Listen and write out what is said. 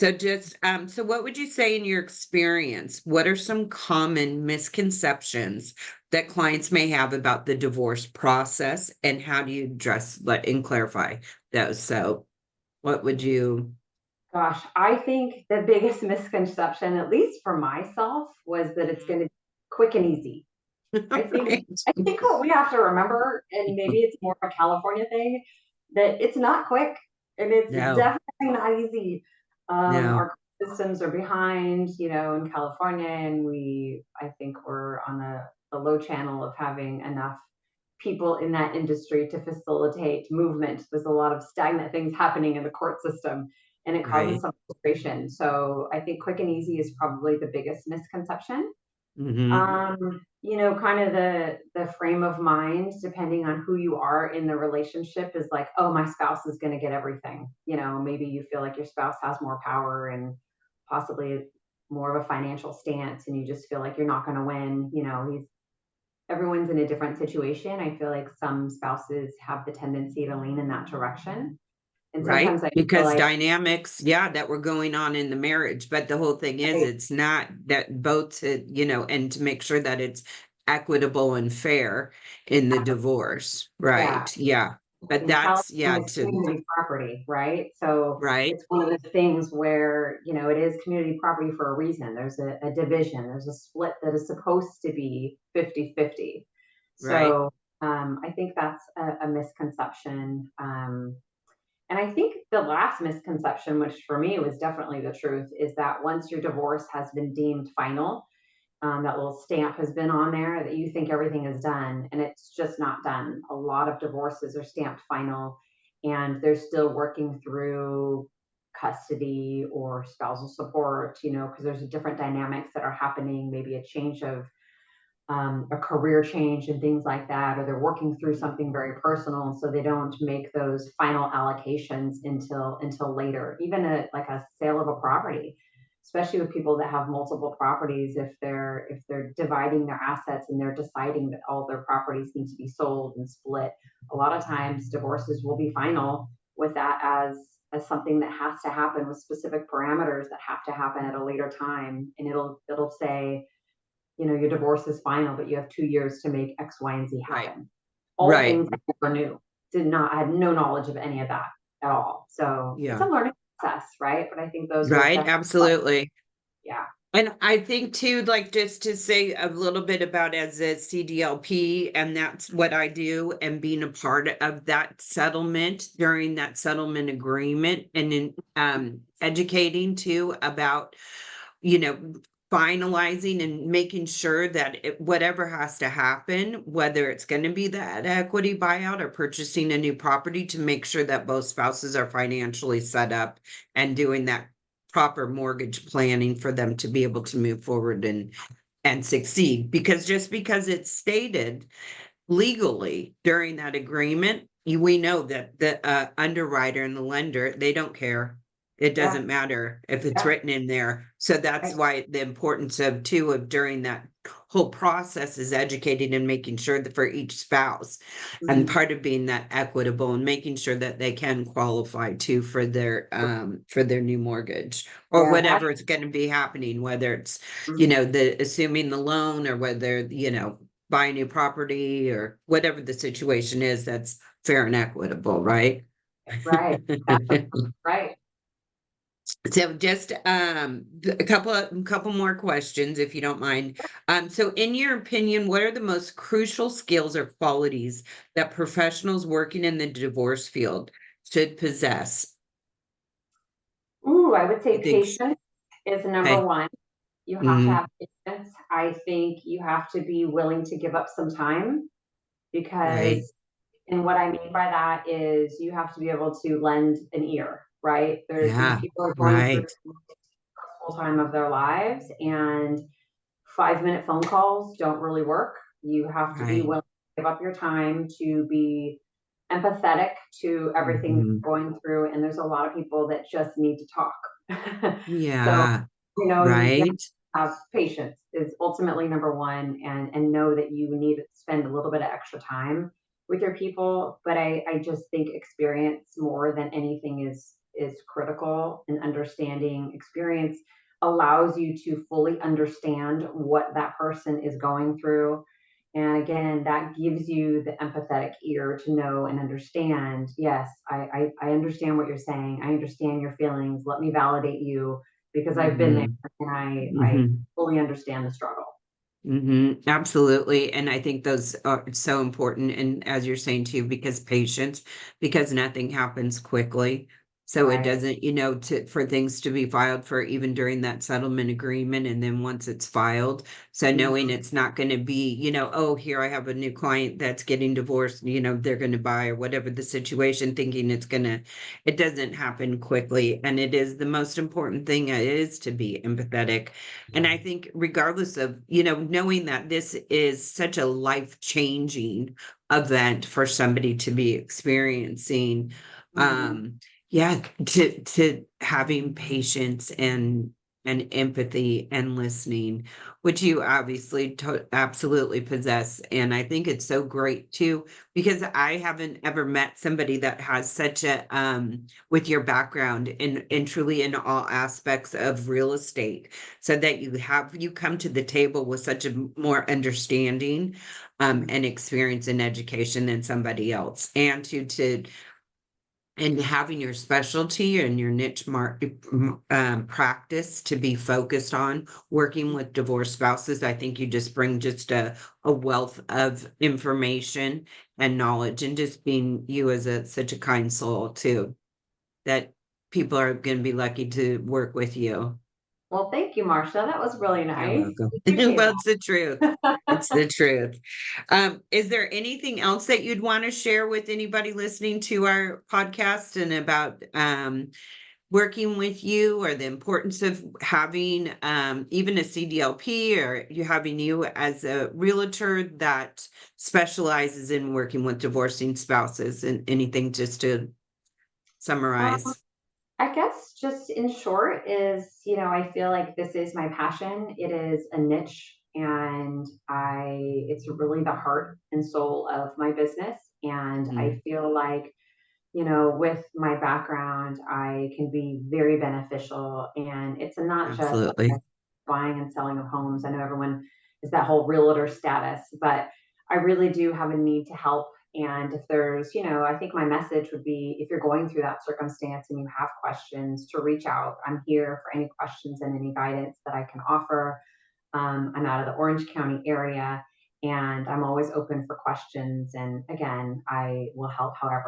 So just so what would you say in your experience? What are some common misconceptions that clients may have about the divorce process, and how do you address let and clarify those? So what would you Gosh, I think the biggest misconception, at least for myself, was that it's gonna be quick and easy. I think Right. I think what we have to remember, and maybe it's more of a California thing, that it's not quick and it's No, definitely not easy. no, Our systems are behind, in California, and I think we're on the low channel of having enough people in that industry to facilitate movement. There's a lot of stagnant things happening in the court system, and it causes right. some frustration. So I think quick and easy is probably the biggest misconception. Hmm. Kind of the frame of mind, depending on who you are in the relationship, is like, oh, my spouse is going to get everything. Maybe you feel like your spouse has more power and possibly more of a financial stance, and you just feel like you're not going to win. He's Everyone's in a different situation. I feel like some spouses have the tendency to lean in that direction, and Right? sometimes I feel Because like, dynamics, yeah, that were going on in the marriage. But the whole thing is, right, it's not that both, and to make sure that it's equitable and fair in the divorce. yeah, Right. Yeah. But in that's, yeah, California, it's to, community property, right? So right. it's one of the things where, it is community property for a reason. There's a division, there's a split that is supposed to be 50-50. Right. So I think that's a misconception. And I think the last misconception, which for me was definitely the truth, is that once your divorce has been deemed final, that little stamp has been on there, that you think everything is done, and it's just not done. A lot of divorces are stamped final, and they're still working through custody or spousal support, because there's different dynamics that are happening, maybe a change of a career change and things like that, or they're working through something very personal, so they don't make those final allocations until later. Even like a sale of a property, especially with people that have multiple properties, if they're dividing their assets and they're deciding that all their properties need to be sold and split, a lot of times divorces will be final with that as something that has to happen with specific parameters that have to happen at a later time, and it'll say, your divorce is final, but you have 2 years to make X, Y, and Z Right. happen. All Right. things I never knew. I had no knowledge of any of that at all. So it's a Yeah. learning process, right? But I think those are Right. definitely, Absolutely. yeah. And I think too, like just to say a little bit about as a CDLP, and that's what I do, and being a part of that settlement during that settlement agreement, and in educating too about, you know, finalizing and making sure that whatever has to happen, whether it's going to be that equity buyout or purchasing a new property, to make sure that both spouses are financially set up and doing that proper mortgage planning for them to be able to move forward and succeed. Because just because it's stated legally during that agreement, we know that the underwriter and the lender, they don't care. It Yeah. doesn't matter if it's Yeah. written in there. So that's Right. why the importance of too of during that whole process is educating and making sure that for each spouse, and Mhm. part of being that equitable and making sure that they can qualify too for their new mortgage or Yeah. That, whatever is going to be happening, whether it's mhm. the assuming the loan, or whether buy a new property, or whatever the situation is that's fair and equitable, right? Right. Exactly. Right. So just a couple more questions if you don't mind. So in your opinion, what are the most crucial skills or qualities that professionals working in the divorce field should possess? Ooh, I would You say think, patience is number hey, one. You have to mm-hmm, have patience. I think you have to be willing to give up some time, right, because and what I mean by that is you have to be able to lend an ear, right? These yeah, people are going through right, the stressful time of their lives, and 5-minute phone calls don't really work. You have to be right, willing to give up your time to be empathetic to everything mm-hmm, they're going through. And there's a lot of people that just need to talk. So, yeah, you right, have patience is ultimately number one, and know that you need to spend a little bit of extra time with your people. But I just think experience more than anything is critical in understanding experience allows you to fully understand what that person is going through. And again, that gives you the empathetic ear to know and understand, yes, I understand what you're saying. I understand your feelings. Let me validate you because I've been there Mhm. and I Mhm. fully understand the struggle. Absolutely. And I think those are so important. And as you're saying too, because patience, because nothing happens quickly. So it Right. doesn't, for things to be filed for even during that settlement agreement. And then once it's filed, so knowing Mhm. it's not going to be, oh, here I have a new client that's getting divorced, they're going to buy or whatever the situation, thinking it doesn't happen quickly. And it is the most important thing is to be empathetic, and I think regardless of, knowing that this is such a life-changing event for somebody to be experiencing, Mhm. yeah, to having patience and empathy and listening, which you obviously absolutely possess. And I think it's so great too, because I haven't ever met somebody that has such a with your background in truly in all aspects of real estate, so that you come to the table with such a more understanding and experience in education than somebody else, and and having your specialty and your niche practice to be focused on working with divorced spouses. I think you just bring just a wealth of information and knowledge, and just being you as such a kind soul too, that people are going to be lucky to work with you. Well, thank you, Marcia. That was really You're nice. welcome. Appreciate Well, it's the truth. that. It's the truth. Is there anything else that you'd want to share with anybody listening to our podcast, and about working with you, or the importance of having even a CDLP, or you having you as a realtor that specializes in working with divorcing spouses, and anything just to Um, summarize? I guess just in short is, I feel like this is my passion. It is a niche and it's really the heart and soul of my business. And I Mhm. feel like, with my background, I can be very beneficial. And it's not just like Absolutely. buying and selling of homes. I know everyone is that whole realtor status, but I really do have a need to help. And if there's, I think my message would be, if you're going through that circumstance and you have questions, to reach out. I'm here for any questions and any guidance that I can offer. I'm out of the Orange County area and I'm always open for questions. And again, I will help however